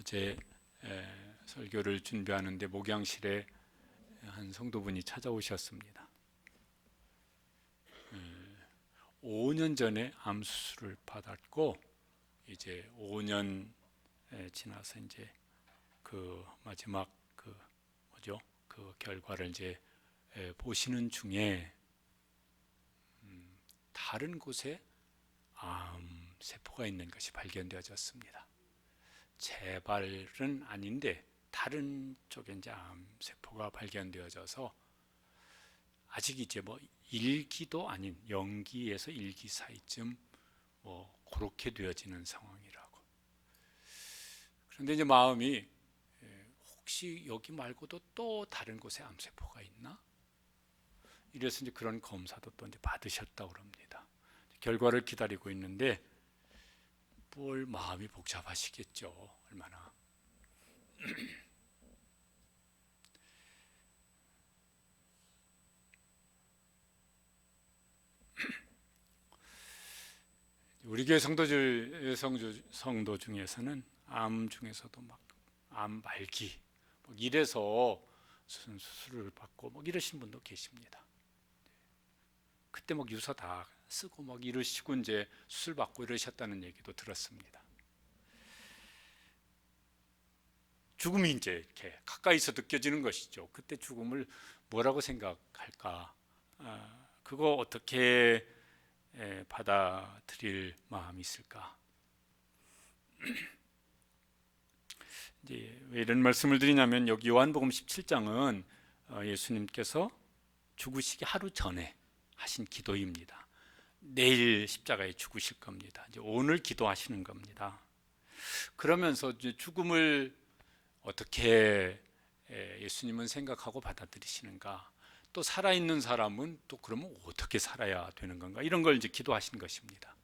어제 설교를 준비하는데 목양실에 한 성도분이 찾아오셨습니다. 5년 전에 암 수술을 받았고 이제 5년 지나서 이제 그 마지막 그 결과를 이제 보시는 중에 다른 곳에 암 세포가 있는 것이 발견되어졌습니다. 재발은 아닌데 다른 쪽에 이제 암 세포가 발견되어져서 아직 이제 뭐 1기도 아닌 0기에서 1기 사이쯤 그렇게 되어지는 상황이라고. 그런데 이제 마음이 혹시 여기 말고도 또 다른 곳에 암 세포가 있나? 이래서 이제 그런 검사도 또 이제 받으셨다고 그럽니다. 결과를 기다리고 있는데 뭘 마음이 복잡하시겠죠. 얼마나. 우리 교회 성도 중에서는 암 중에서도 막 암 말기 이래서 수술을 받고 이러신 분도 계십니다. 그때 유서 다 쓰고 이러시고 이제 수술 받고 이러셨다는 얘기도 들었습니다. 죽음이 이제 이렇게 가까이서 느껴지는 것이죠. 그때 죽음을 뭐라고 생각할까? 그거 어떻게 받아들일 마음이 있을까? 이제 왜 이런 말씀을 드리냐면 여기 요한복음 17장은 예수님께서 죽으시기 하루 전에 하신 기도입니다. 내일 십자가에 죽으실 겁니다. 이제 오늘 기도하시는 겁니다. 그러면서 이제 죽음을 어떻게 예수님은 생각하고 받아들이시는가? 또 살아있는 사람은 또 그러면 어떻게 살아야 되는 건가? 이런 걸 이제 기도하신 것입니다.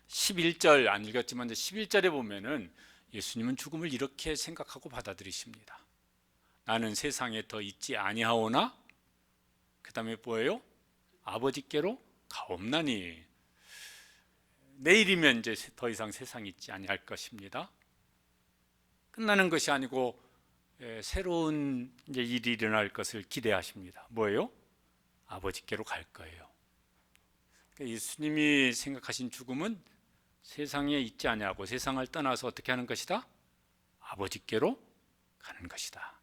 11절 안 읽었지만 이제 11절에 보면은 예수님은 죽음을 이렇게 생각하고 받아들이십니다. 나는 세상에 더 있지 아니하오나 그 다음에 뭐예요? 아버지께로 가옵나니. 내일이면 이제 더 이상 세상에 있지 아니할 것입니다. 끝나는 것이 아니고 새로운 이제 일이 일어날 것을 기대하십니다. 뭐예요? 아버지께로 갈 거예요. 그러니까 예수님이 생각하신 죽음은 세상에 있지 아니하고 세상을 떠나서 어떻게 하는 것이다? 아버지께로 가는 것이다.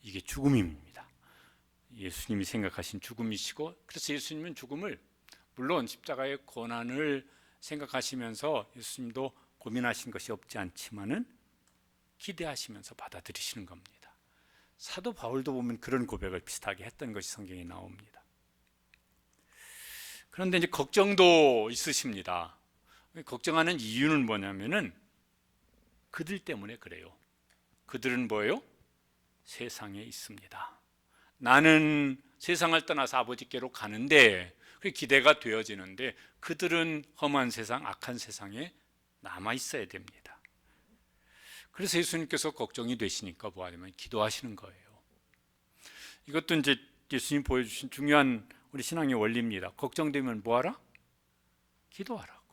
이게 죽음입니다. 예수님이 생각하신 죽음이시고, 그래서 예수님은 죽음을 물론 십자가의 고난을 생각하시면서 예수님도 고민하신 것이 없지 않지만은 기대하시면서 받아들이시는 겁니다. 사도 바울도 보면 그런 고백을 비슷하게 했던 것이 성경에 나옵니다. 그런데 이제 걱정도 있으십니다. 걱정하는 이유는 뭐냐면은 그들 때문에 그래요. 그들은 뭐예요? 세상에 있습니다. 나는 세상을 떠나서 아버지께로 가는데 그 기대가 되어지는데 그들은 험한 세상, 악한 세상에 남아 있어야 됩니다. 그래서 예수님께서 걱정이 되시니까 뭐 하냐면 기도하시는 거예요. 이것도 이제 예수님 보여주신 중요한 우리 신앙의 원리입니다. 걱정되면 뭐 하라? 기도하라고.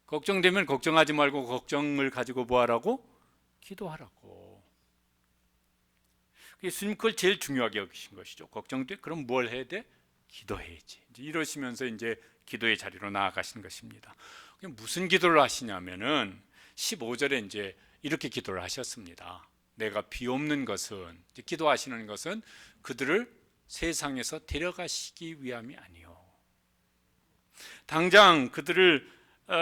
걱정되면 걱정하지 말고 걱정을 가지고 뭐 하라고? 기도하라고. 예수님 그걸 제일 중요하게 여기신 것이죠. 걱정돼? 그럼 뭘 해야 돼? 기도해야지. 이제 이러시면서 이제 기도의 자리로 나아가신 것입니다. 무슨 기도를 하시냐면은 15절에 이제 이렇게 기도를 하셨습니다. 내가 비옵는 것은, 기도하시는 것은 그들을 세상에서 데려가시기 위함이 아니요. 당장 그들을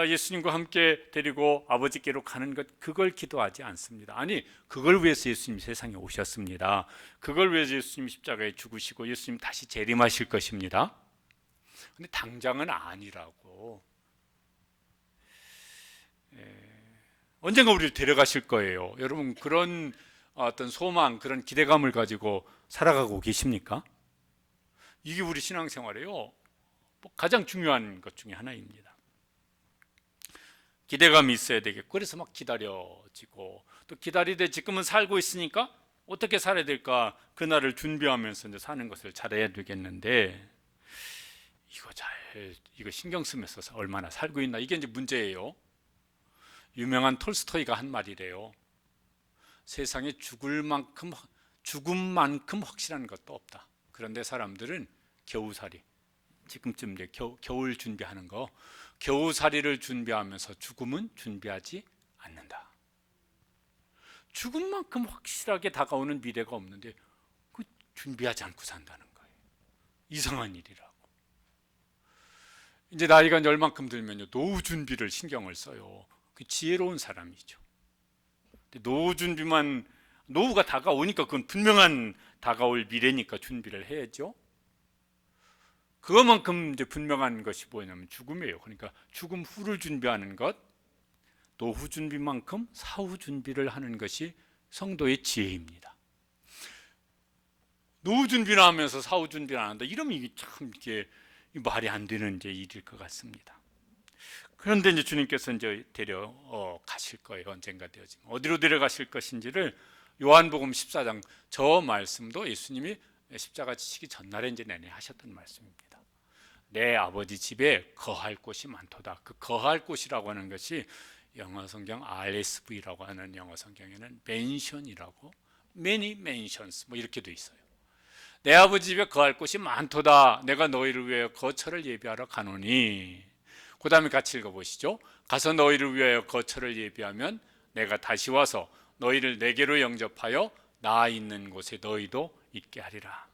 예수님과 함께 데리고 아버지께로 가는 것, 그걸 기도하지 않습니다. 아니, 그걸 위해서 예수님이 세상에 오셨습니다. 그걸 위해서 예수님이 십자가에 죽으시고 예수님 다시 재림하실 것입니다. 근데 당장은 아니라고. 언젠가 우리를 데려가실 거예요. 여러분 그런 어떤 소망, 그런 기대감을 가지고 살아가고 계십니까? 이게 우리 신앙생활에요 가장 중요한 것 중에 하나입니다. 기대감이 있어야 되겠고, 그래서 막 기다려지고, 또 기다리되 지금은 살고 있으니까 어떻게 살아야 될까, 그날을 준비하면서 이제 사는 것을 잘해야 되겠는데, 이거 신경 쓰면서 얼마나 살고 있나, 이게 이제 문제예요. 유명한 톨스토이가 한 말이래요. 세상에 죽음만큼 확실한 것도 없다. 그런데 사람들은 겨우살이, 지금쯤 이제 겨울 준비하는 거, 겨우살이를 준비하면서 죽음은 준비하지 않는다. 죽음만큼 확실하게 다가오는 미래가 없는데 그 준비하지 않고 산다는 거예요. 이상한 일이라고. 이제 나이가 얼만큼 들면요, 노후 준비를 신경을 써요. 그 지혜로운 사람이죠. 노후가 다가오니까 그건 분명한 다가올 미래니까 준비를 해야죠. 그것만큼 이제 분명한 것이 뭐냐면 죽음이에요. 그러니까 죽음 후를 준비하는 것, 노후 준비만큼 사후 준비를 하는 것이 성도의 지혜입니다. 노후 준비를 하면서 사후 준비를 안 한다. 이러면 이게 참 이게 말이 안 되는 이제 일일 것 같습니다. 그런데 이제 주님께서 이제 가실 거예요. 언젠가 되어지면 어디로 데려가실 것인지를 요한복음 14장 저 말씀도 예수님이 십자가 지시기 전날에 이제 내내 하셨던 말씀입니다. 내 아버지 집에 거할 곳이 많도다. 그 거할 곳이라고 하는 것이 영어 성경 RSV라고 하는 영어 성경에는 맨션이라고 many mansions 뭐 이렇게 돼 있어요. 내 아버지 집에 거할 곳이 많도다. 내가 너희를 위하여 거처를 예비하러 가노니. 그 다음에 같이 읽어보시죠. 가서 너희를 위하여 거처를 예비하면 내가 다시 와서 너희를 내게로 영접하여 나 있는 곳에 너희도 있게 하리라.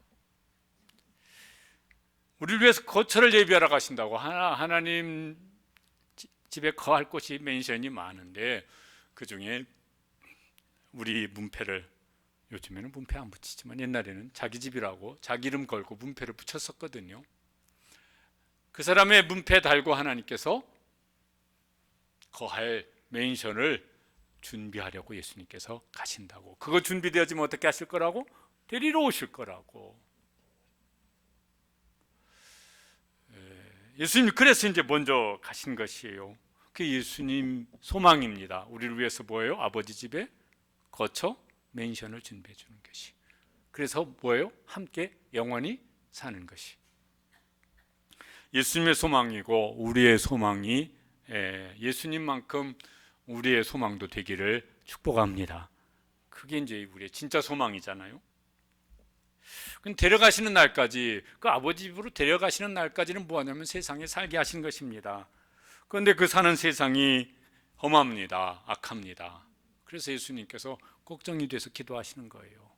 우리를 위해서 거처를 예비하러 가신다고. 하나님 집에 거할 곳이 맨션이 많은데 그 중에 우리 문패를, 요즘에는 문패 안 붙이지만 옛날에는 자기 집이라고 자기 이름 걸고 문패를 붙였었거든요. 그 사람의 문패 달고 하나님께서 거할 맨션을 준비하려고 예수님께서 가신다고. 그거 준비되어지면 어떻게 하실 거라고? 데리러 오실 거라고. 예수님이 그래서 이제 먼저 가신 것이에요. 그게 예수님 소망입니다. 우리를 위해서 뭐예요? 아버지 집에 거처 맨션을 준비해 주는 것이. 그래서 뭐예요? 함께 영원히 사는 것이 예수님의 소망이고, 우리의 소망이 예수님만큼 우리의 소망도 되기를 축복합니다. 그게 이제 우리의 진짜 소망이잖아요. 데려가시는 날까지, 그 아버지 집으로 데려가시는 날까지는 뭐하냐면 세상에 살게 하신 것입니다. 그런데 그 사는 세상이 험합니다. 악합니다. 그래서 예수님께서 걱정이 돼서 기도하시는 거예요.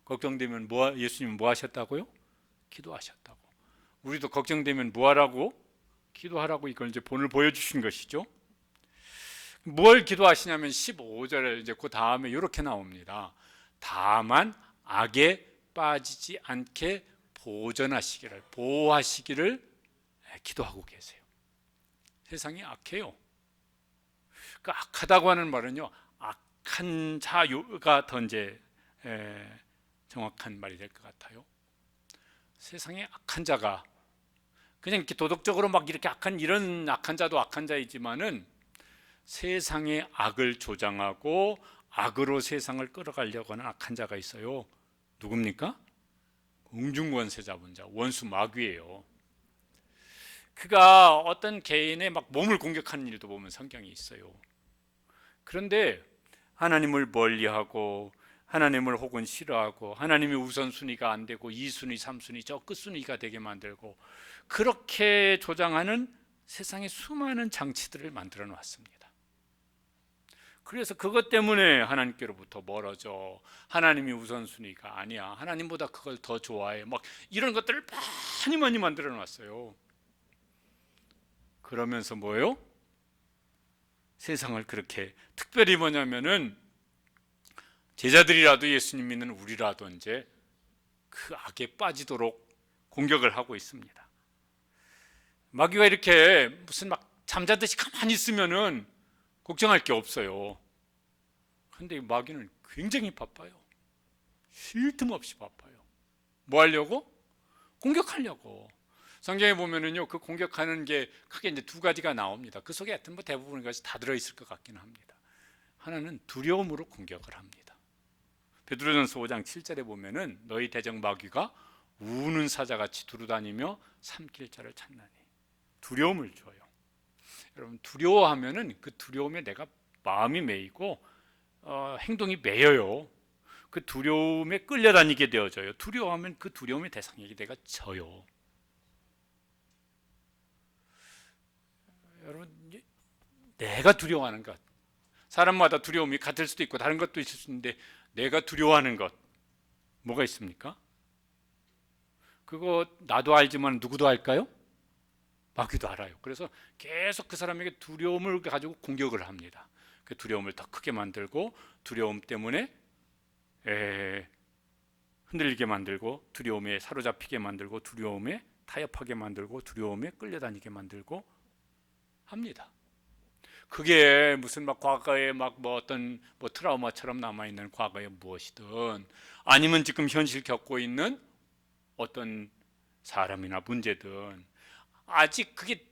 걱정되면 예수님은 뭐 하셨다고요? 기도하셨다고. 우리도 걱정되면 뭐 하라고? 기도하라고. 이걸 이제 본을 보여주신 것이죠. 뭘 기도하시냐면 15절에 이제 그 다음에 이렇게 나옵니다. 다만 악에 빠지지 않게 보호하시기를 기도하고 계세요. 세상이 악해요. 그 악하다고 하는 말은요, 악한 자가 더 이제 정확한 말이 될 것 같아요. 세상에 악한 자가 그냥 이렇게 도덕적으로 막 이렇게 이런 악한 자도 악한 자이지만은 세상의 악을 조장하고 악으로 세상을 끌어가려고 하는 악한 자가 있어요. 누굽니까? 응중권세자분자, 원수 마귀예요. 그가 어떤 개인의 막 몸을 공격하는 일도 보면 성경에 있어요. 그런데 하나님을 멀리하고 하나님을 혹은 싫어하고 하나님이 우선순위가 안 되고 2순위, 3순위, 저 끝순위가 되게 만들고 그렇게 조장하는 세상에 수많은 장치들을 만들어 놨습니다. 그래서 그것 때문에 하나님께로부터 멀어져. 하나님이 우선순위가 아니야. 하나님보다 그걸 더 좋아해. 막 이런 것들을 많이 만들어 놨어요. 그러면서 뭐예요? 세상을 그렇게, 특별히 뭐냐면은 제자들이라도 예수님 믿는 우리라도 이제 그 악에 빠지도록 공격을 하고 있습니다. 마귀가 이렇게 무슨 막 잠자듯이 가만히 있으면은 걱정할 게 없어요. 그런데 마귀는 굉장히 바빠요. 쉴 틈 없이 바빠요. 뭐 하려고? 공격하려고. 성경에 보면은요, 그 공격하는 게 크게 이제 두 가지가 나옵니다. 그 속에 하여튼 뭐 대부분의 것이 다 들어있을 것 같기는 합니다. 하나는 두려움으로 공격을 합니다. 베드로전서 5장 7절에 보면은 너희 대적 마귀가 우는 사자같이 두루다니며 삼킬 자를 찾나니. 두려움을 줘요. 여러분, 두려워하면은 그 두려움에 내가 마음이 매이고 행동이 매여요. 그 두려움에 끌려다니게 되어져요. 두려워하면 그 두려움의 대상에게 내가 져요. 여러분, 내가 두려워하는 것, 사람마다 두려움이 같을 수도 있고 다른 것도 있을 수 있는데 내가 두려워하는 것 뭐가 있습니까? 그거 나도 알지만 누구도 알까요? 마귀도 알아요. 그래서 계속 그 사람에게 두려움을 가지고 공격을 합니다. 그 두려움을 더 크게 만들고 두려움 때문에 흔들리게 만들고 두려움에 사로잡히게 만들고 두려움에 타협하게 만들고 두려움에 끌려다니게 만들고 합니다. 그게 무슨 막 과거에 막 뭐 어떤 뭐 트라우마처럼 남아있는 과거의 무엇이든 아니면 지금 현실 겪고 있는 어떤 사람이나 문제든 아직 그게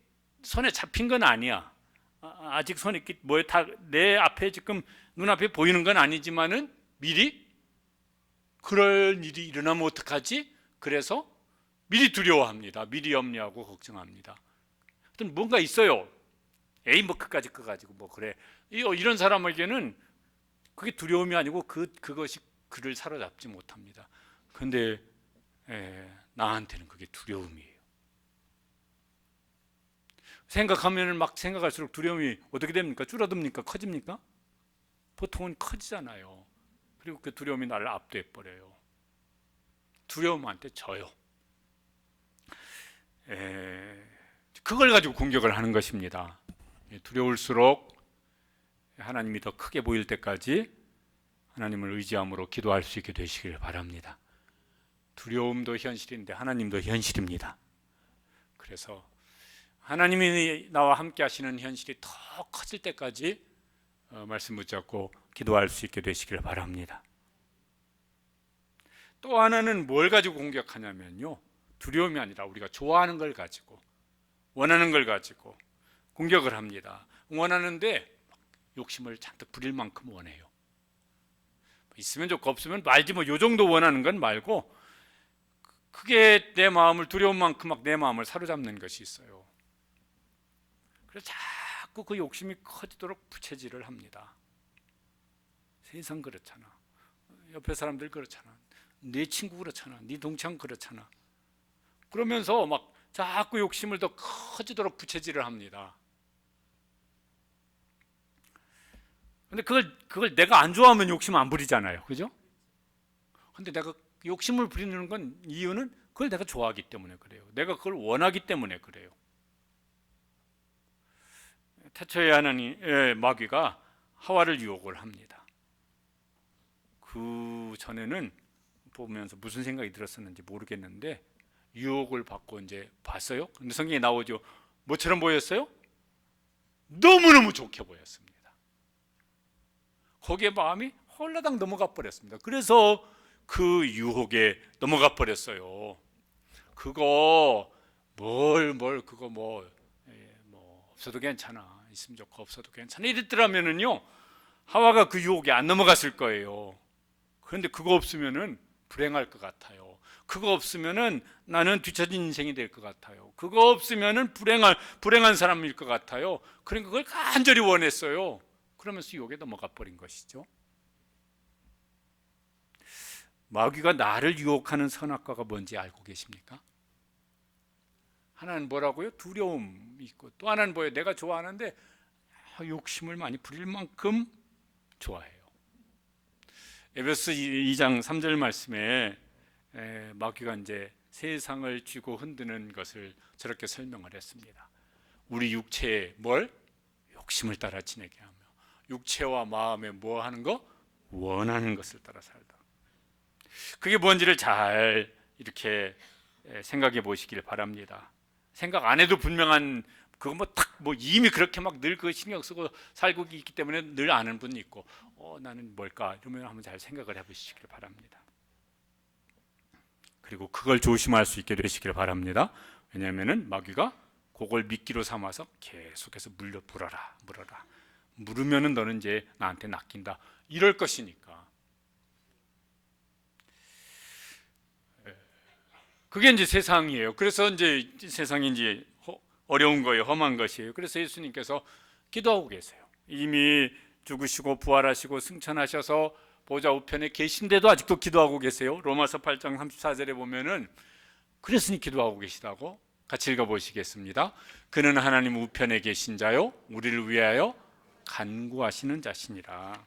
손에 잡힌 건 아니야. 아직 손에 뭐 다 내 앞에 지금 눈앞에 보이는 건 아니지만은 미리 그럴 일이 일어나면 어떡하지? 그래서 미리 두려워합니다. 미리 염려하고 걱정합니다. 어떤 뭔가 있어요. 에이 뭐 그까짓 거 가지고 뭐 그래. 이런 사람에게는 그게 두려움이 아니고 그것이 그를 사로잡지 못합니다. 근데 나한테는 그게 두려움이에요. 생각하면 막 생각할수록 두려움이 어떻게 됩니까? 줄어듭니까? 커집니까? 보통은 커지잖아요. 그리고 그 두려움이 나를 압도해 버려요. 두려움한테 져요. 그걸 가지고 공격을 하는 것입니다. 두려울수록 하나님이 더 크게 보일 때까지 하나님을 의지함으로 기도할 수 있게 되시길 바랍니다. 두려움도 현실인데 하나님도 현실입니다. 그래서 하나님이 나와 함께 하시는 현실이 더 커질 때까지 말씀 붙잡고 기도할 수 있게 되시길 바랍니다. 또 하나는 뭘 가지고 공격하냐면요, 두려움이 아니라 우리가 좋아하는 걸 가지고 원하는 걸 가지고 공격을 합니다. 원하는데 욕심을 잔뜩 부릴 만큼 원해요. 있으면 좋고 없으면 말지 뭐 요 정도 원하는 건 말고 그게 내 마음을 두려운 만큼 막 내 마음을 사로잡는 것이 있어요. 그래서 자꾸 그 욕심이 커지도록 부채질을 합니다. 세상 그렇잖아. 옆에 사람들 그렇잖아. 내 친구 그렇잖아. 네 동창 그렇잖아. 그러면서 막 자꾸 욕심을 더 커지도록 부채질을 합니다. 근데 그걸 내가 안 좋아하면 욕심 안 부리잖아요. 그죠? 근데 내가 욕심을 부리는 건 이유는 그걸 내가 좋아하기 때문에 그래요. 내가 그걸 원하기 때문에 그래요. 태초에 마귀가 하와를 유혹을 합니다. 그 전에는 보면서 무슨 생각이 들었었는지 모르겠는데 유혹을 받고 이제 봤어요. 근데 성경에 나오죠. 뭐처럼 보였어요? 너무너무 좋게 보였습니다. 거기에 마음이 홀라당 넘어가 버렸습니다. 그래서 그 유혹에 넘어가 버렸어요. 그거 그거 뭐 없어도 괜찮아. 있으면 좋고 없어도 괜찮아. 이랬더라면은요, 하와가 그 유혹에 안 넘어갔을 거예요. 그런데 그거 없으면은 불행할 것 같아요. 그거 없으면은 나는 뒤처진 인생이 될 것 같아요. 그거 없으면은 불행한 사람일 것 같아요. 그러니까 그걸 간절히 원했어요. 그러면서 유혹에 넘어가 버린 것이죠. 마귀가 나를 유혹하는 선악과가 뭔지 알고 계십니까? 하나는 뭐라고요? 두려움이 있고, 또 하나는 뭐예요? 내가 좋아하는데 욕심을 많이 부릴 만큼 좋아해요. 에베소 2장 3절 말씀에 마귀가 이제 세상을 쥐고 흔드는 것을 저렇게 설명을 했습니다. 우리 육체에 욕심을 따라 지내게 하며 육체와 마음에 뭐 하는 거? 원하는 것을 따라 살다. 그게 뭔지를 잘 이렇게 생각해 보시길 바랍니다. 생각 안 해도 분명한 그거 이미 그렇게 막 늘 그 신경 쓰고 살고 있기 때문에 늘 아는 분이 있고 나는 뭘까 이러면 한번 잘 생각을 해보시길 바랍니다. 그리고 그걸 조심할 수 있게 되시길 바랍니다. 왜냐하면은 마귀가 그걸 미끼로 삼아서 계속해서 물어라. 물으면은 너는 이제 나한테 낚인다. 이럴 것이니까. 그게 이제 세상이에요. 그래서 이제 세상이 이제 어려운 거예요. 험한 것이에요. 그래서 예수님께서 기도하고 계세요. 이미 죽으시고 부활하시고 승천하셔서 보좌 우편에 계신데도 아직도 기도하고 계세요. 로마서 8장 34절에 보면은 그랬으니 기도하고 계시다고. 같이 읽어보시겠습니다. 그는 하나님 우편에 계신 자요 우리를 위하여 간구하시는 자시니라.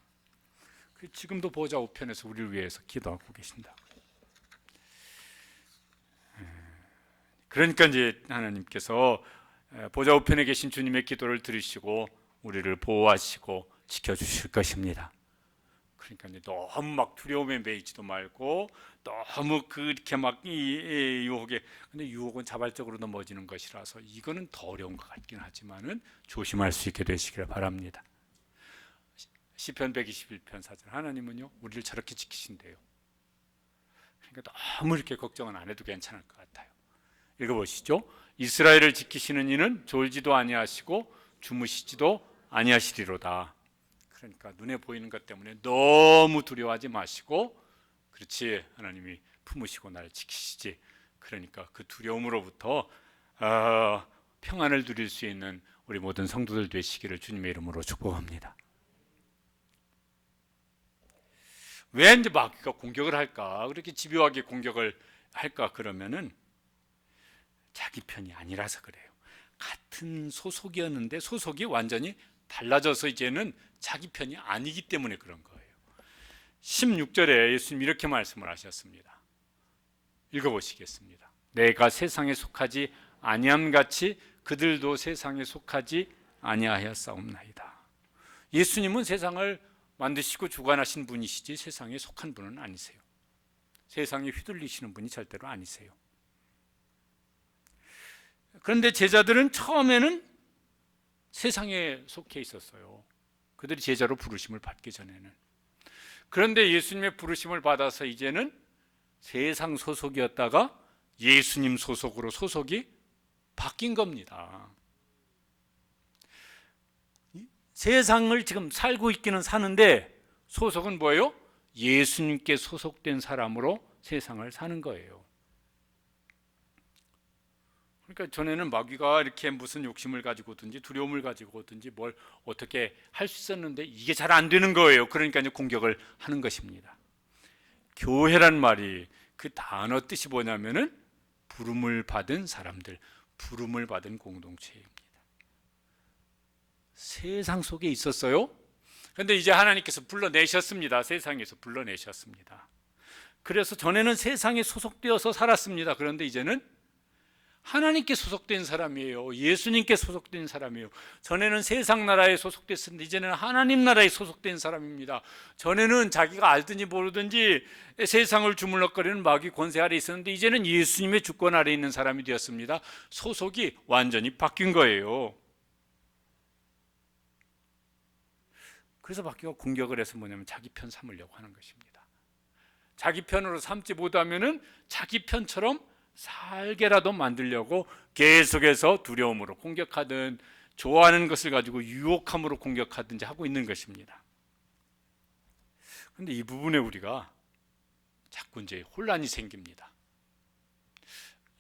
지금도 보좌 우편에서 우리를 위해서 기도하고 계신다. 그러니까 이제 하나님께서 보좌 우편에 계신 주님의 기도를 들으시고 우리를 보호하시고 지켜주실 것입니다. 그러니까 이제 너무 막 두려움에 매이지도 말고 너무 그렇게 막 유혹에, 근데 유혹은 자발적으로 넘어지는 것이라서 이거는 더 어려운 것 같긴 하지만은 조심할 수 있게 되시길 바랍니다. 시편 121편 4절, 하나님은요 우리를 저렇게 지키신대요. 그러니까 너무 이렇게 걱정은 안 해도 괜찮을 것 같아요. 읽어보시죠. 이스라엘을 지키시는 이는 졸지도 아니하시고 주무시지도 아니하시리로다. 그러니까 눈에 보이는 것 때문에 너무 두려워하지 마시고, 그렇지, 하나님이 품으시고 나를 지키시지. 그러니까 그 두려움으로부터 평안을 누릴 수 있는 우리 모든 성도들 되시기를 주님의 이름으로 축복합니다. 왜 이제 마귀가 공격을 할까? 그렇게 집요하게 공격을 할까? 그러면은 자기 편이 아니라서 그래요. 같은 소속이었는데 소속이 완전히 달라져서 이제는 자기 편이 아니기 때문에 그런 거예요. 16절에 예수님 이렇게 말씀을 하셨습니다. 읽어보시겠습니다. 내가 세상에 속하지 아니함같이 그들도 세상에 속하지 아니하였사옵나이다. 예수님은 세상을 만드시고 주관하신 분이시지 세상에 속한 분은 아니세요. 세상에 휘둘리시는 분이 절대로 아니세요. 그런데 제자들은 처음에는 세상에 속해 있었어요. 그들이 제자로 부르심을 받기 전에는. 그런데 예수님의 부르심을 받아서 이제는 세상 소속이었다가 예수님 소속으로 소속이 바뀐 겁니다. 세상을 지금 살고 있기는 사는데 소속은 뭐예요? 예수님께 소속된 사람으로 세상을 사는 거예요. 그러니까 전에는 마귀가 이렇게 무슨 욕심을 가지고 오든지 두려움을 가지고 오든지 뭘 어떻게 할 수 있었는데 이게 잘 안 되는 거예요. 그러니까 이제 공격을 하는 것입니다. 교회란 말이 그 단어 뜻이 뭐냐면은 부름을 받은 사람들, 부름을 받은 공동체입니다. 세상 속에 있었어요. 그런데 이제 하나님께서 불러내셨습니다. 세상에서 불러내셨습니다. 그래서 전에는 세상에 소속되어서 살았습니다. 그런데 이제는 하나님께 소속된 사람이에요. 예수님께 소속된 사람이에요. 전에는 세상 나라에 소속됐었는데 이제는 하나님 나라에 소속된 사람입니다. 전에는 자기가 알든지 모르든지 세상을 주물럭거리는 마귀 권세 아래 있었는데 이제는 예수님의 주권 아래 있는 사람이 되었습니다. 소속이 완전히 바뀐 거예요. 그래서 마귀가 공격을 해서 뭐냐면 자기 편 삼으려고 하는 것입니다. 자기 편으로 삼지 못하면은 자기 편처럼 살게라도 만들려고 계속해서 두려움으로 공격하든 좋아하는 것을 가지고 유혹함으로 공격하든지 하고 있는 것입니다. 그런데 이 부분에 우리가 자꾸 이제 혼란이 생깁니다.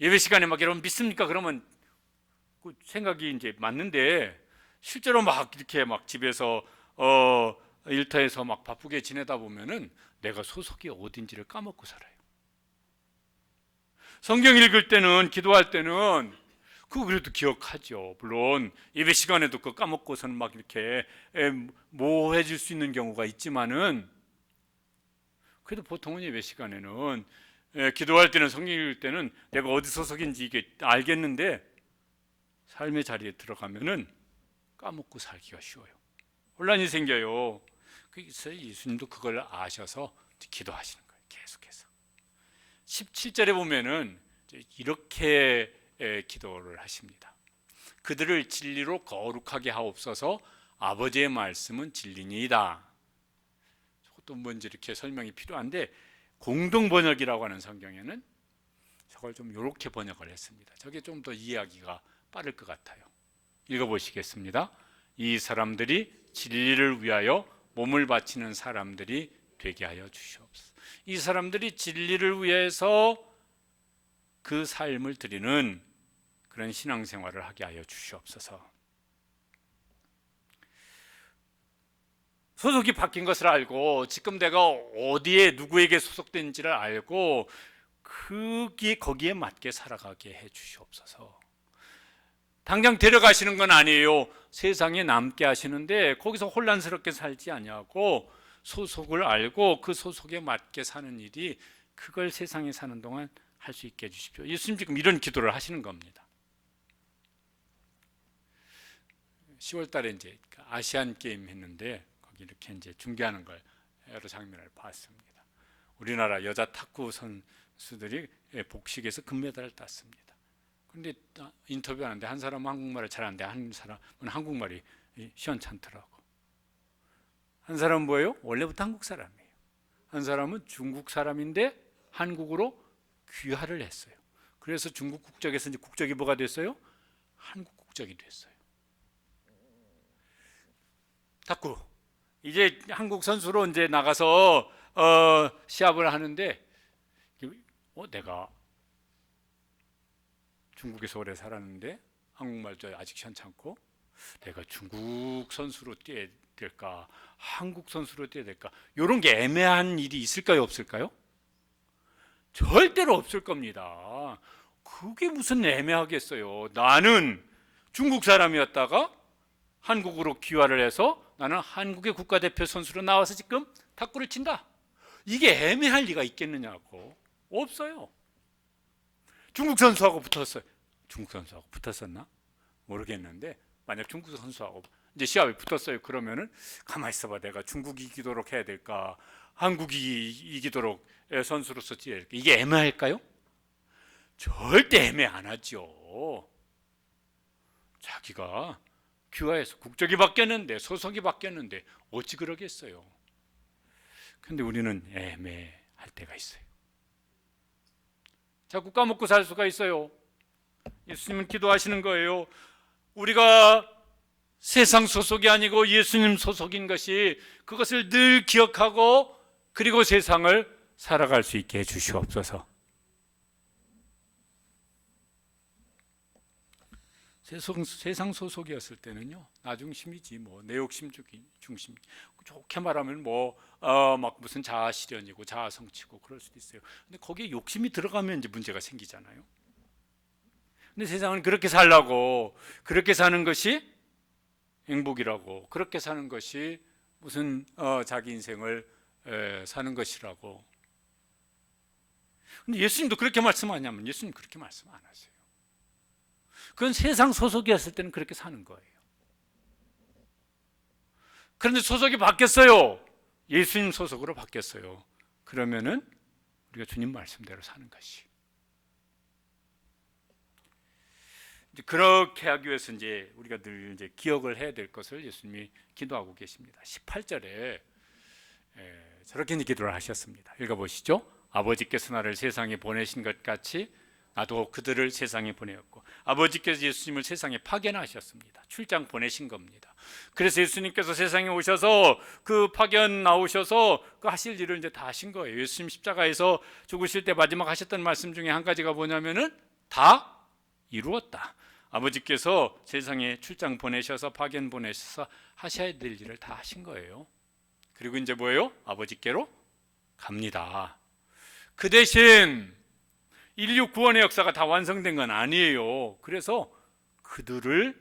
예배 시간에 막 여러분 믿습니까? 그러면 그 생각이 이제 맞는데 실제로 막 이렇게 막 집에서 일터에서 막 바쁘게 지내다 보면은 내가 소속이 어딘지를 까먹고 살아요. 성경 읽을 때는, 기도할 때는 그거 그래도 기억하죠. 물론 예배 시간에도 그거 까먹고서는 막 이렇게 모호해질 수 있는 경우가 있지만은 그래도 보통은 예배 시간에는 기도할 때는, 성경 읽을 때는 내가 어디 소속인지 이게 알겠는데 삶의 자리에 들어가면은 까먹고 살기가 쉬워요. 혼란이 생겨요. 그래서 예수님도 그걸 아셔서 기도하시는 거예요. 계속해서. 17절에 보면은 이렇게 기도를 하십니다. 그들을 진리로 거룩하게 하옵소서. 아버지의 말씀은 진리니이다. 저것도 뭔지 이렇게 설명이 필요한데 공동 번역이라고 하는 성경에는 저걸 좀 이렇게 번역을 했습니다. 저게 좀 더 이해하기가 빠를 것 같아요. 읽어보시겠습니다. 이 사람들이 진리를 위하여 몸을 바치는 사람들이 되게 하여 주시옵소서. 이 사람들이 진리를 위해서 그 삶을 드리는 그런 신앙생활을 하게 하여 주시옵소서. 소속이 바뀐 것을 알고 지금 내가 어디에 누구에게 소속된지를 알고 거기에 맞게 살아가게 해 주시옵소서. 당장 데려가시는 건 아니에요. 세상에 남게 하시는데 거기서 혼란스럽게 살지 아니하고 소속을 알고 그 소속에 맞게 사는 일이, 그걸 세상에 사는 동안 할 수 있게 해주십시오. 예수님 지금 이런 기도를 하시는 겁니다. 10월 달에 이제 아시안 게임 했는데 거기 이렇게 이제 중계하는 걸 여러 장면을 봤습니다. 우리나라 여자 탁구 선수들이 복식에서 금메달을 땄습니다. 그런데 인터뷰하는데 한 사람은 한국말을 잘하는데 한 사람은 한국말이 시원찮더라고. 한 사람은 뭐예요? 원래부터 한국 사람이에요. 한 사람은 중국 사람인데 한국으로 귀화를 했어요. 그래서 중국 국적에서 이제 국적이 뭐가 됐어요? 한국 국적이 됐어요. 탁구 이제 한국 선수로 이제 나가서 시합을 하는데 내가 중국에서 오래 살았는데 한국말도 아직 시원찮고 내가 중국 선수로 뛰어야 될까 한국 선수로 뛰어야 될까, 이런 게 애매한 일이 있을까요 없을까요? 절대로 없을 겁니다. 그게 무슨 애매하겠어요. 나는 중국 사람이었다가 한국으로 귀화를 해서 나는 한국의 국가대표 선수로 나와서 지금 탁구를 친다. 이게 애매할 리가 있겠느냐고. 없어요. 중국 선수하고 붙었어요. 중국 선수하고 붙었었나? 모르겠는데 만약 중국 선수하고 이제 시합에 붙었어요. 그러면은 가만히 있어봐. 내가 중국이 이기도록 해야 될까? 한국이 이기도록 선수로서 뛰어야 될까? 이게 애매할까요? 절대 애매 안 하죠. 자기가 귀화해서 국적이 바뀌었는데 소속이 바뀌었는데 어찌 그러겠어요. 근데 우리는 애매할 때가 있어요. 자꾸 까먹고 살 수가 있어요. 예수님은 기도하시는 거예요. 우리가 세상 소속이 아니고 예수님 소속인 것이, 그것을 늘 기억하고 그리고 세상을 살아갈 수 있게 해주시옵소서. 세상 소속이었을 때는요, 나 중심이지 뭐 내 욕심 중심, 좋게 말하면 막 무슨 자아 실현이고 자아 성취고 그럴 수도 있어요. 근데 거기에 욕심이 들어가면 이제 문제가 생기잖아요. 근데 세상은 그렇게 살라고, 그렇게 사는 것이 행복이라고, 그렇게 사는 것이 무슨 자기 인생을 사는 것이라고. 근데 예수님도 그렇게 말씀하냐면 예수님 그렇게 말씀 안 하세요. 그건 세상 소속이었을 때는 그렇게 사는 거예요. 그런데 소속이 바뀌었어요. 예수님 소속으로 바뀌었어요. 그러면은 우리가 주님 말씀대로 사는 것이. 그렇게 하기 위해서 이제 우리가 늘 이제 기억을 해야 될 것을 예수님이 기도하고 계십니다. 18절에 저렇게 기도를 하셨습니다. 읽어보시죠. 아버지께서 나를 세상에 보내신 것 같이 나도 그들을 세상에 보내었고, 아버지께서 예수님을 세상에 파견하셨습니다. 출장 보내신 겁니다. 그래서 예수님께서 세상에 오셔서 그 파견 나오셔서 그 하실 일을 이제 다 하신 거예요. 예수님 십자가에서 죽으실 때 마지막 하셨던 말씀 중에 한 가지가 뭐냐면은 다 이루었다. 아버지께서 세상에 출장 보내셔서 파견 보내셔서 하셔야 될 일을 다 하신 거예요. 그리고 이제 뭐예요? 아버지께로 갑니다. 그 대신 인류 구원의 역사가 다 완성된 건 아니에요. 그래서 그들을,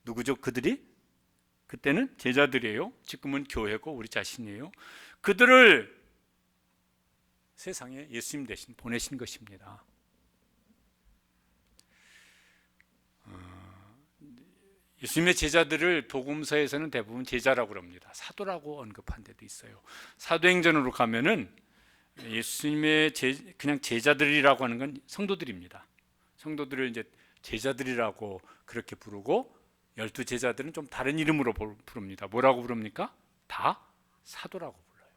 누구죠? 그들이? 그때는 제자들이에요. 지금은 교회고 우리 자신이에요. 그들을 세상에 예수님 대신 보내신 것입니다. 예수님의 제자들을 복음서에서는 대부분 제자라고 그럽니다. 사도라고 언급한 데도 있어요. 사도행전으로 가면은 예수님의 그냥 제자들이라고 하는 건 성도들입니다. 성도들을 이제 제자들이라고 그렇게 부르고, 12제자들은 좀 다른 이름으로 부릅니다. 뭐라고 부릅니까? 다 사도라고 불러요.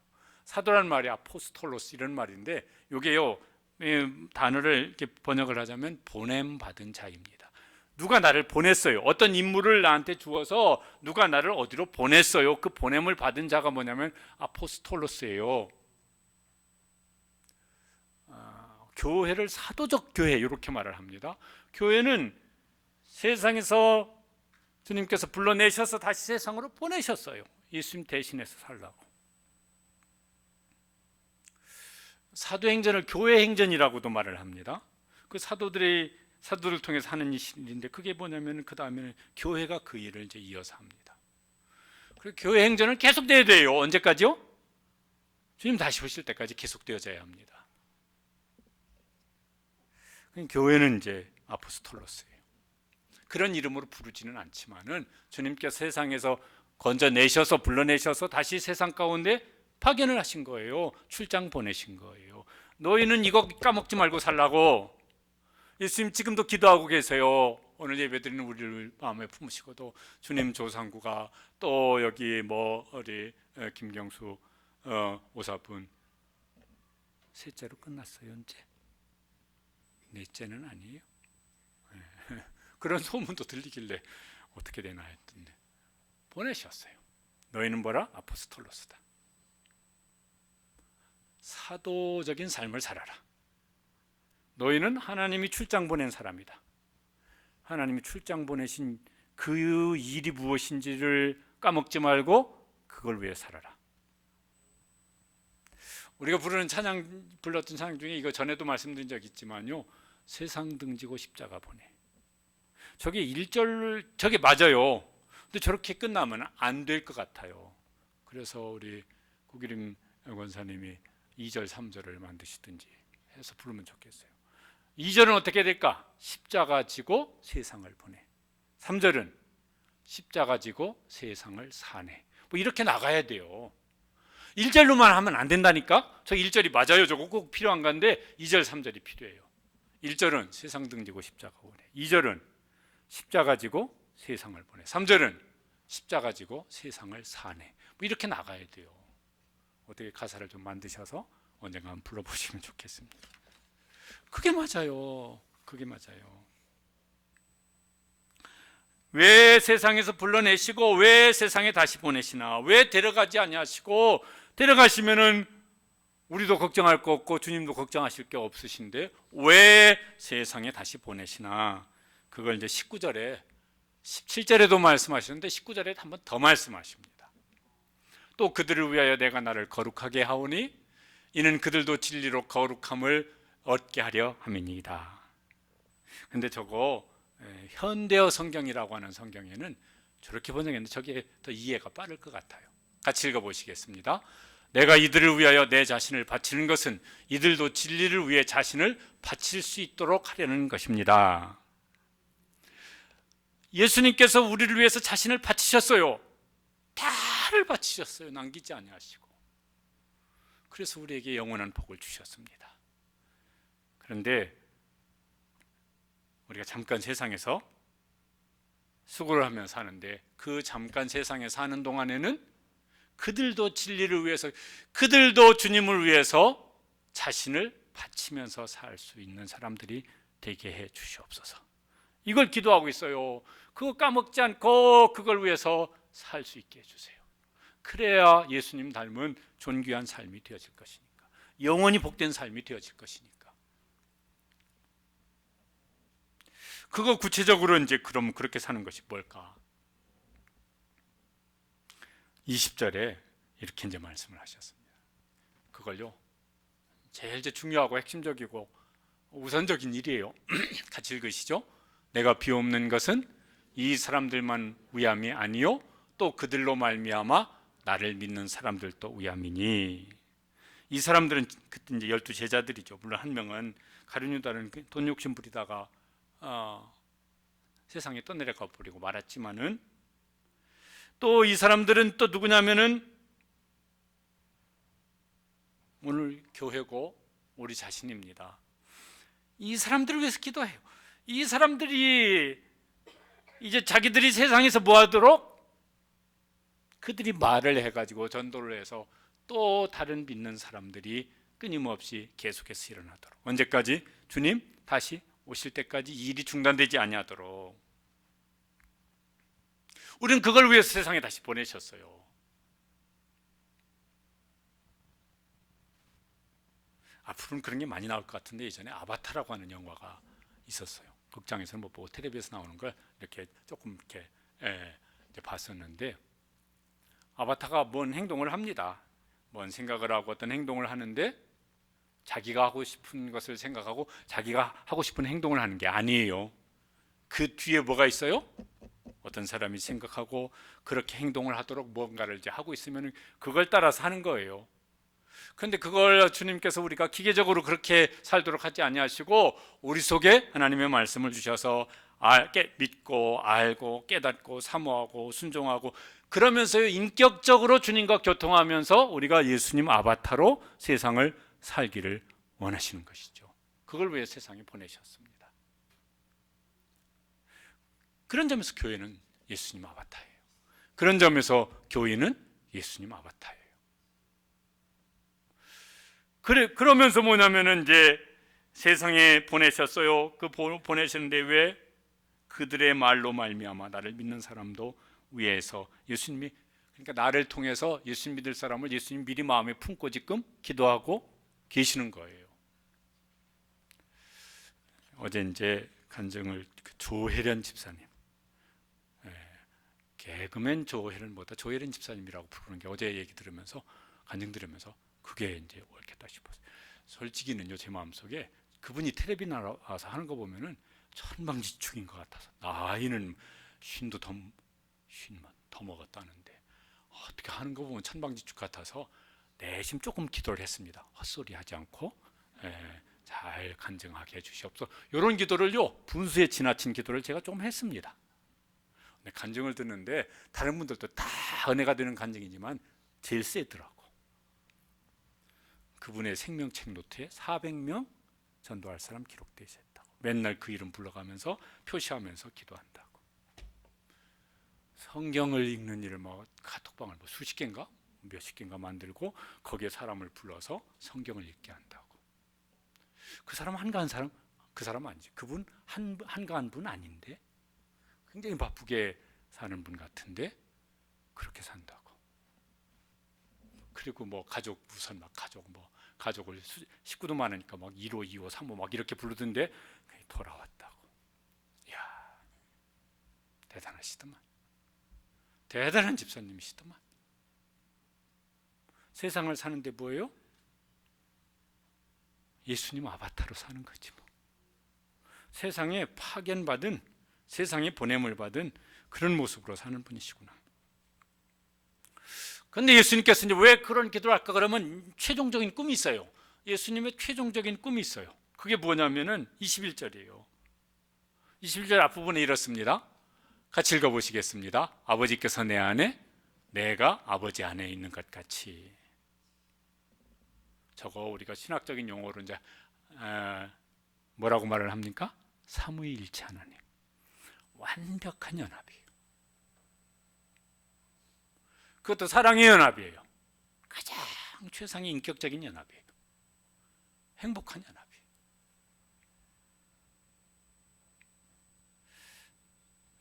사도라는 말이 아포스톨로스 이런 말인데, 이게요 단어를 이렇게 번역을 하자면 보냄 받은 자입니다. 누가 나를 보냈어요. 어떤 임무를 나한테 주어서 누가 나를 어디로 보냈어요. 그 보냄을 받은 자가 뭐냐면 아포스톨로스예요. 교회를 사도적 교회 이렇게 말을 합니다. 교회는 세상에서 주님께서 불러내셔서 다시 세상으로 보내셨어요. 예수님 대신해서 살라고. 사도행전을 교회행전이라고도 말을 합니다. 그 사도들을 통해서 하는 일인데, 그게 뭐냐면 그 다음에는 교회가 그 일을 이제 이어서 합니다. 그리고 교회행전은 계속돼야 돼요. 언제까지요? 주님 다시 오실 때까지 계속되어져야 합니다. 교회는 이제 아포스톨로스예요. 그런 이름으로 부르지는 않지만은 주님께서 세상에서 건져내셔서 불러내셔서 다시 세상 가운데 파견을 하신 거예요. 출장 보내신 거예요. 너희는 이거 까먹지 말고 살라고. 예수님 지금도 기도하고 계세요. 오늘 예배드리는 우리를 마음에 품으시고도, 주님 조상구가 또 여기 우리 김경수 오사분 셋째로 끝났어요. 언제? 넷째는 아니에요. 그런 소문도 들리길래 어떻게 되나 했던데 보내셨어요. 너희는 뭐라? 아포스톨로스다. 사도적인 삶을 살아라. 너희는 하나님이 출장 보낸 사람이다. 하나님이 출장 보내신 그 일이 무엇인지를 까먹지 말고 그걸 위해 살아라. 우리가 불렀던 찬양 중에 이거 전에도 말씀드린 적 있지만요, 세상 등지고 십자가 보내. 저게 1절, 저게 맞아요. 근데 저렇게 끝나면 안 될 것 같아요. 그래서 우리 구기림 권사님이 2절, 3절을 만드시든지 해서 부르면 좋겠어요. 2절은 어떻게 될까? 십자가 지고 세상을 보내. 3절은 십자가 지고 세상을 사네. 뭐 이렇게 나가야 돼요. 1절로만 하면 안 된다니까? 저 1절이 맞아요. 저거 꼭 필요한 건데 2절, 3절이 필요해요. 1절은 세상 등지고 십자가 보내. 2절은 십자가 지고 세상을 보내. 3절은 십자가 지고 세상을 사네. 뭐 이렇게 나가야 돼요. 어떻게 가사를 좀 만드셔서 언젠가 한번 불러보시면 좋겠습니다. 그게 맞아요. 그게 맞아요. 왜 세상에서 불러내시고 왜 세상에 다시 보내시나? 왜 데려가지 아니하시고, 데려가시면은 우리도 걱정할 거 없고 주님도 걱정하실 게 없으신데 왜 세상에 다시 보내시나? 그걸 이제 19절에 17절에도 말씀하시는데 19절에 한 번 더 말씀하십니다. 또 그들을 위하여 내가 나를 거룩하게 하오니 이는 그들도 진리로 거룩함을 얻게 하려 함이니이다. 근데 저거 현대어 성경이라고 하는 성경에는 저렇게 번역했는데 저게 더 이해가 빠를 것 같아요. 같이 읽어보시겠습니다. 내가 이들을 위하여 내 자신을 바치는 것은 이들도 진리를 위해 자신을 바칠 수 있도록 하려는 것입니다. 예수님께서 우리를 위해서 자신을 바치셨어요. 다를 바치셨어요. 남기지 아니하시고. 그래서 우리에게 영원한 복을 주셨습니다. 그런데 우리가 잠깐 세상에서 수고를 하며 사는데, 그 잠깐 세상에 사는 동안에는 그들도 진리를 위해서, 그들도 주님을 위해서 자신을 바치면서 살 수 있는 사람들이 되게 해 주시옵소서. 이걸 기도하고 있어요. 그거 까먹지 않고 그걸 위해서 살 수 있게 해주세요. 그래야 예수님 닮은 존귀한 삶이 되어질 것이니까, 영원히 복된 삶이 되어질 것이니까. 그거 구체적으로 이제 그럼 그렇게 사는 것이 뭘까? 20절에 이렇게 이제 말씀을 하셨습니다. 그걸요, 제일 중요하고 핵심적이고 우선적인 일이에요. 같이 읽으시죠. 내가 비옵는 것은 이 사람들만 위함이 아니요 또 그들로 말미암아 나를 믿는 사람들도 위함이니. 이 사람들은 그때 이제 12 제자들이죠. 물론 한 명은 가룟 유다는 돈 욕심 부리다가 세상에 떠내려가 버리고 말았지만은, 또 이 사람들은 또 누구냐면은 오늘 교회고 우리 자신입니다. 이 사람들을 위해서 기도해요. 이 사람들이 이제 자기들이 세상에서 뭐 하도록, 그들이 말을 해가지고 전도를 해서 또 다른 믿는 사람들이 끊임없이 계속해서 일어나도록, 언제까지? 주님 다시 오실 때까지 일이 중단되지 아니하도록. 우리는 그걸 위해서 세상에 다시 보내셨어요. 앞으로는 그런 게 많이 나올 것 같은데, 예전에 아바타라고 하는 영화가 있었어요. 극장에서는 못 보고 텔레비에서 나오는 걸 이렇게 조금 이렇게 이제 봤었는데 아바타가 뭔 행동을 합니다. 뭔 생각을 하고 어떤 행동을 하는데 자기가 하고 싶은 것을 생각하고 자기가 하고 싶은 행동을 하는 게 아니에요. 그 뒤에 뭐가 있어요? 어떤 사람이 생각하고 그렇게 행동을 하도록 뭔가를 이제 하고 있으면 그걸 따라서 하는 거예요. 그런데 그걸 주님께서 우리가 기계적으로 그렇게 살도록 하지 아니하시고 우리 속에 하나님의 말씀을 주셔서 믿고 알고 깨닫고 사모하고 순종하고 그러면서 인격적으로 주님과 교통하면서 우리가 예수님 아바타로 세상을 살기를 원하시는 것이죠. 그걸 위해 세상에 보내셨습니다. 그런 점에서 교회는 예수님 아바타예요. 그런 점에서 교회는 예수님 아바타예요. 그러면서 뭐냐면은 이제 세상에 보내셨어요. 그 보내셨는데 왜? 그들의 말로 말미암아 나를 믿는 사람도 위에서 예수님이 그러니까 나를 통해서 예수님 믿을 사람을 예수님 미리 마음에 품고 지금 기도하고 계시는 거예요. 어제 이제 간증을 조혜련 집사님, 개그맨 조혜련보다 조혜련 집사님이라고 부르는 게 어제 얘기 들으면서 간증 들으면서 그게 이제 옳겠다 싶었어요. 솔직히는요 제 마음속에 그분이 텔레비 나와서 하는 거 보면은 천방지축인 것 같아서 나이는 쉰도 더 먹었다는데 어떻게 하는 거 보면 천방지축 같아서 내심 조금 기도를 했습니다. 헛소리 하지 않고 잘 간증하게 해주시옵소서. 이런 기도를요 분수에 지나친 기도를 제가 좀 했습니다. 간증을 듣는데 다른 분들도 다 은혜가 되는 간증이지만 제일 세더라고. 그분의 생명책 노트에 400명 전도할 사람 기록되어 있었다고. 맨날 그 이름 불러가면서 표시하면서 기도한다고. 성경을 읽는 일을 카톡방을 수십 개인가 몇십 개인가 만들고 거기에 사람을 불러서 성경을 읽게 한다고. 그 사람 한가한 사람? 그 사람 아니지. 그분 한가한 분 아닌데 굉장히 바쁘게 사는 분 같은데 그렇게 산다고. 그리고 가족 우선 가족을 식구도 많으니까 1호, 2호, 3호 막 이렇게 부르던데 돌아왔다고. 이야, 대단하시더만. 대단한 집사님이시더만. 세상을 사는데 뭐예요? 예수님 아바타로 사는 거지 뭐. 세상에 파견받은, 세상에 보냄을 받은 그런 모습으로 사는 분이시구나. 그런데 예수님께서 이제 왜 그런 기도를 할까 그러면 최종적인 꿈이 있어요. 예수님의 최종적인 꿈이 있어요. 그게 뭐냐면은 21절이에요. 21절 앞부분에 이렇습니다. 같이 읽어보시겠습니다. 아버지께서 내 안에 내가 아버지 안에 있는 것 같이. 저거 우리가 신학적인 용어로 이제 뭐라고 말을 합니까? 삼위일체 하나님. 완벽한 연합이에요. 그것도 사랑의 연합이에요. 가장 최상의 인격적인 연합이에요. 행복한 연합이에요.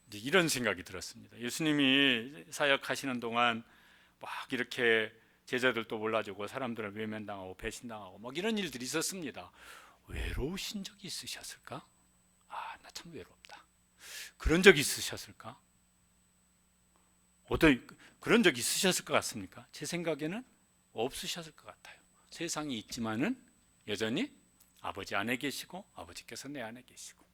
이제 이런 생각이 들었습니다. 예수님이 사역하시는 동안 막 이렇게 제자들도 몰라주고 사람들을 외면당하고 배신당하고 막 이런 일들이 있었습니다. 외로우신 적이 있으셨을까? 나 참 외롭다. 그런 적이 있으셨을까? 그런 적이 있으셨을 것 같습니까? 제 생각에는 없으셨을 것 같아요. 세상이 있지만은 여전히 아버지 안에 계시고 아버지께서 내 안에 계시고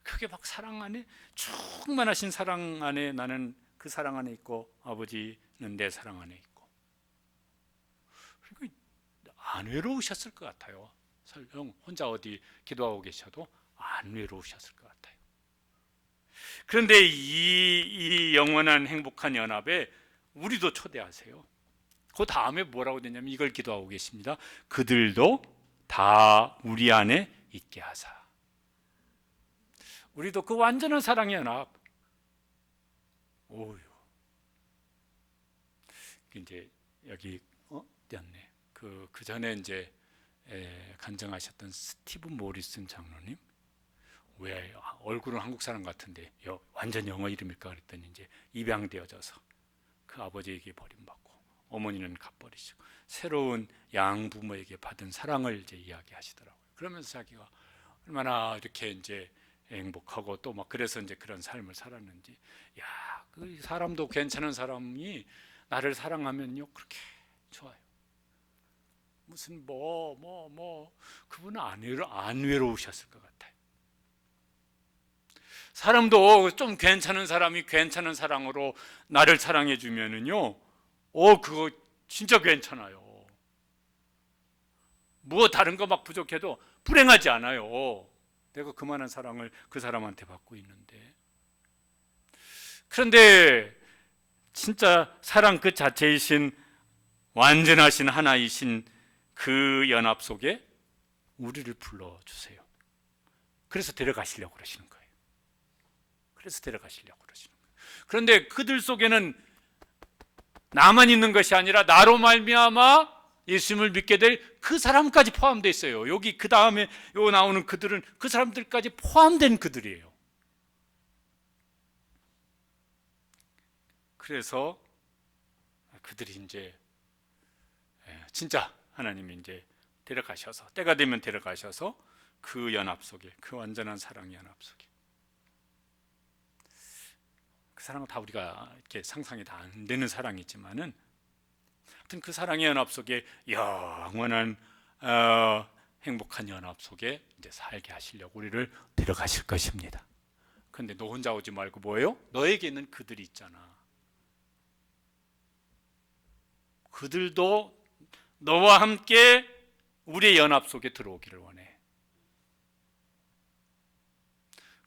그게 막 사랑 안에 충만하신 사랑 안에 나는 그 사랑 안에 있고 아버지는 내 사랑 안에 있고 그러니까 안 외로우셨을 것 같아요. 설령 혼자 어디 기도하고 계셔도 안 외로우셨을 것 같아요. 그런데 이 영원한 행복한 연합에 우리도 초대하세요. 그 다음에 뭐라고 되냐면 이걸 기도하고 계십니다. 그들도 다 우리 안에 있게 하사. 우리도 그 완전한 사랑의 연합. 오유. 이제 여기 띄었네. 그 전에 이제 간증하셨던 스티브 모리슨 장로님. 왜 얼굴은 한국 사람 같은데 완전 영어 이름일까 그랬더니 이제 입양되어져서 그 아버지에게 버림받고 어머니는 갚버리시고 새로운 양부모에게 받은 사랑을 이제 이야기하시더라고요. 그러면서 자기가 얼마나 이렇게 이제 행복하고 또 막 그래서 이제 그런 삶을 살았는지, 야, 그 사람도 괜찮은 사람이 나를 사랑하면요 그렇게 좋아요. 무슨 그분은 안 외로우셨을 것 같아요. 사람도 좀 괜찮은 사람이 괜찮은 사랑으로 나를 사랑해 주면은요, 그거 진짜 괜찮아요. 뭐 다른 거 막 부족해도 불행하지 않아요. 내가 그만한 사랑을 그 사람한테 받고 있는데. 그런데 진짜 사랑 그 자체이신 완전하신 하나이신 그 연합 속에 우리를 불러주세요. 그래서 데려가시려고 그러시는 거예요. 그래서 데려가시려고 그러시는 거예요. 그런데 그들 속에는 나만 있는 것이 아니라 나로 말미암아 예수님을 믿게 될 그 사람까지 포함되어 있어요. 여기 그 다음에 요 나오는 그들은 그 사람들까지 포함된 그들이에요. 그래서 그들이 이제 진짜 하나님이 이제 데려가셔서 때가 되면 데려가셔서 그 연합 속에, 그 완전한 사랑의 연합 속에, 그 사랑은 다 우리가 이렇게 상상이 다 안 되는 사랑이지만은 하여튼 그 사랑의 연합 속에 영원한 행복한 연합 속에 이제 살게 하시려고 우리를 데려가실 것입니다. 그런데 너 혼자 오지 말고 뭐예요? 너에게는 그들이 있잖아. 그들도 너와 함께 우리의 연합 속에 들어오기를 원해.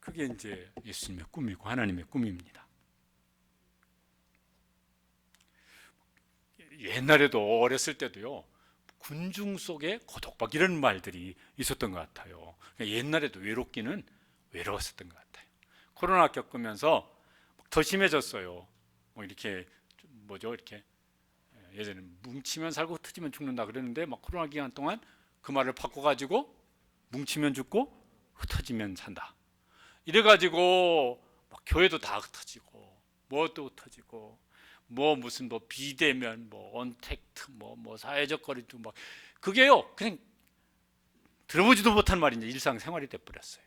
그게 이제 예수님의 꿈이고 하나님의 꿈입니다. 옛날에도 어렸을 때도요, 군중 속에 고독박 이런 말들이 있었던 것 같아요. 옛날에도 외롭기는 외로웠었던 것 같아요. 코로나 겪으면서 더 심해졌어요. 이렇게 이렇게 예전에 뭉치면 살고 흩어지면 죽는다 그랬는데 막 코로나 기간 동안 그 말을 바꿔가지고 뭉치면 죽고 흩어지면 산다. 이래가지고 막 교회도 다 흩어지고 뭐도 흩어지고 무슨 비대면 언택트 사회적 거리도 막 그게요 그냥 들어보지도 못한 말이 이제 일상생활이 돼버렸어요.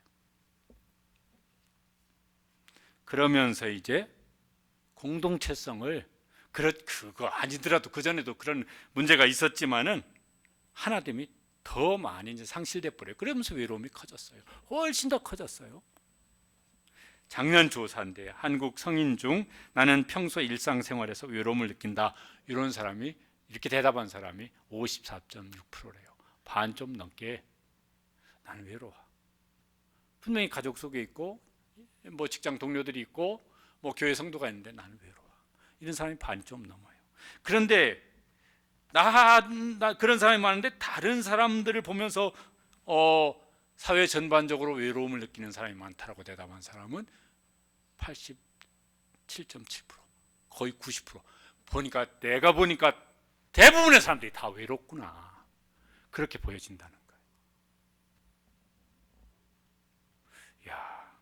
그러면서 이제 공동체성을 그거 아니더라도 그 전에도 그런 문제가 있었지만은 하나됨이 더 많이 이제 상실돼 버려요. 그러면서 외로움이 커졌어요. 훨씬 더 커졌어요. 작년 조사인데 한국 성인 중 나는 평소 일상생활에서 외로움을 느낀다 이런 사람이 이렇게 대답한 사람이 54.6%래요. 반 좀 넘게 나는 외로워. 분명히 가족 속에 있고 직장 동료들이 있고 교회 성도가 있는데 나는 외로워. 이런 사람이 반이 좀 넘어요. 그런데 나 그런 사람이 많은데 다른 사람들을 보면서 사회 전반적으로 외로움을 느끼는 사람이 많다라고 대답한 사람은 87.7%, 거의 90%. 내가 보니까 대부분의 사람들이 다 외롭구나. 그렇게 보여진다는 거예요. 야,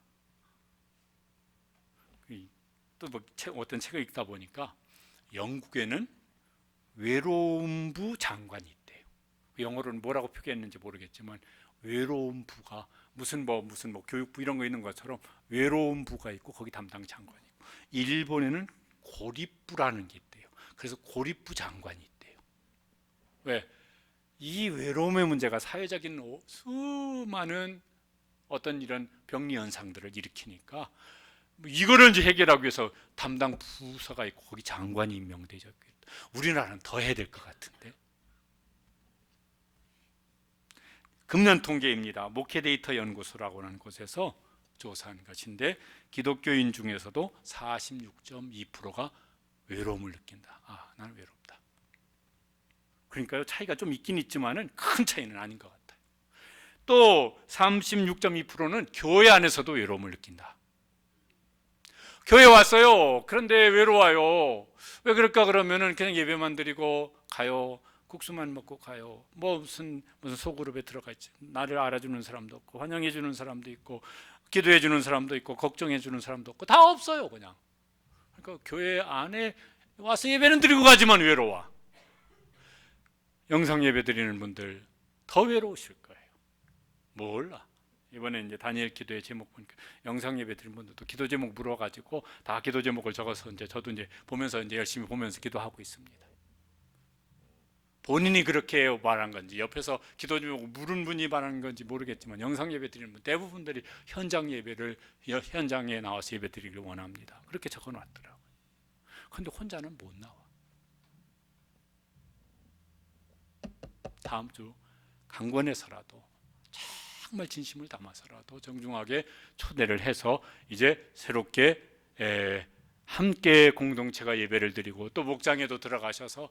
또 어떤 책을 읽다 보니까 영국에는 외로움부 장관이 있대요. 영어로는 뭐라고 표기했는지 모르겠지만 외로움부가 무슨 교육부 이런 거 있는 것처럼 외로움부가 있고 거기 담당 장관이 있고, 일본에는 고립부라는 게 있대요. 그래서 고립부 장관이 있대요. 왜? 이 외로움의 문제가 사회적인 수많은 어떤 이런 병리 현상들을 일으키니까 이거를 이제 해결하기 위해서 담당 부서가 있고 거기 장관이 임명되죠. 우리나라는 더 해야 될 것 같은데. 금년 통계입니다. 목회데이터 연구소라고 하는 곳에서 조사한 것인데 기독교인 중에서도 46.2%가 외로움을 느낀다. 나는 외롭다. 그러니까요, 차이가 좀 있긴 있지만은 큰 차이는 아닌 것 같아요. 또 36.2%는 교회 안에서도 외로움을 느낀다. 교회 왔어요. 그런데 외로워요. 왜 그럴까 그러면은 그냥 예배만 드리고 가요. 국수만 먹고 가요. 무슨 소그룹에 들어가 있지. 나를 알아주는 사람도 없고 환영해 주는 사람도 있고 기도해 주는 사람도 있고 걱정해 주는 사람도 없고 다 없어요, 그냥. 그러니까 교회 안에 와서 예배는 드리고 가지만 외로워. 영상 예배 드리는 분들 더 외로우실 거예요. 몰라. 이번에 이제 다니엘 기도의 제목 보니까 영상 예배 드린 분들도 기도 제목 물어가지고 다 기도 제목을 적어서 이제 저도 이제 보면서 이제 열심히 보면서 기도하고 있습니다. 본인이 그렇게 말한 건지 옆에서 기도 제목 물은 분이 말한 건지 모르겠지만 영상 예배 드리는 분 대부분들이 현장에 나와서 예배 드리길 원합니다. 그렇게 적어놨더라고요. 그런데 혼자는 못 나와. 다음 주 강권에서라도 정말 진심을 담아서라도 정중하게 초대를 해서 이제 새롭게 함께 공동체가 예배를 드리고 또 목장에도 들어가셔서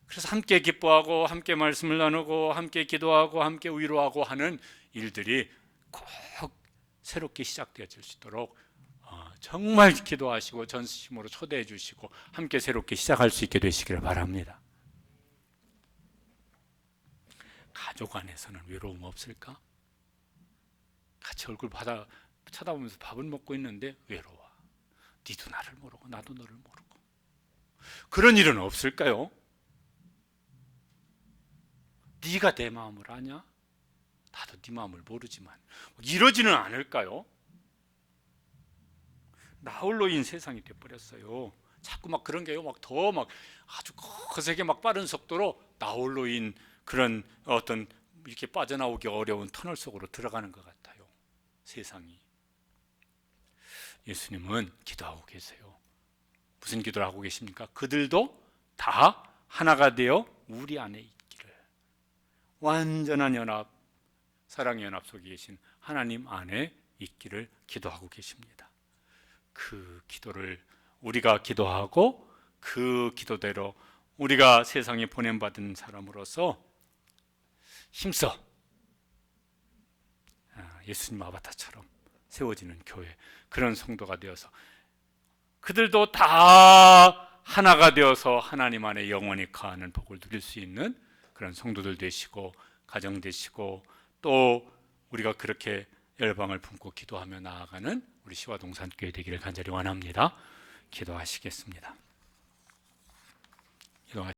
그래서 함께 기뻐하고 함께 말씀을 나누고 함께 기도하고 함께 위로하고 하는 일들이 꼭 새롭게 시작되어질 수 있도록 정말 기도하시고 전심으로 초대해 주시고 함께 새롭게 시작할 수 있게 되시기를 바랍니다. 가족 안에서는 외로움 없을까? 같이 얼굴 쳐다보면서 밥을 먹고 있는데 외로워. 니도 나를 모르고 나도 너를 모르고. 그런 일은 없을까요? 네가 내 마음을 아냐? 나도 네 마음을 모르지만 이러지는 않을까요? 나 홀로인 세상이 돼버렸어요. 자꾸 막 그런 게요, 막 더 막 아주 거세게 막 빠른 속도로 나 홀로인 그런 어떤 이렇게 빠져나오기 어려운 터널 속으로 들어가는 것 같아요. 세상이. 예수님은 기도하고 계세요. 무슨 기도를 하고 계십니까? 그들도 다 하나가 되어 우리 안에 있기를. 완전한 연합, 사랑의 연합 속에 계신 하나님 안에 있기를 기도하고 계십니다. 그 기도를 우리가 기도하고 그 기도대로 우리가 세상에 보냄받은 사람으로서 힘써 예수님 아바타처럼 세워지는 교회, 그런 성도가 되어서 그들도 다 하나가 되어서 하나님 안에 영원히 거하는 복을 누릴 수 있는 그런 성도들 되시고 가정 되시고 또 우리가 그렇게 열방을 품고 기도하며 나아가는 우리 시와동산교회 되기를 간절히 원합니다. 기도하시겠습니다.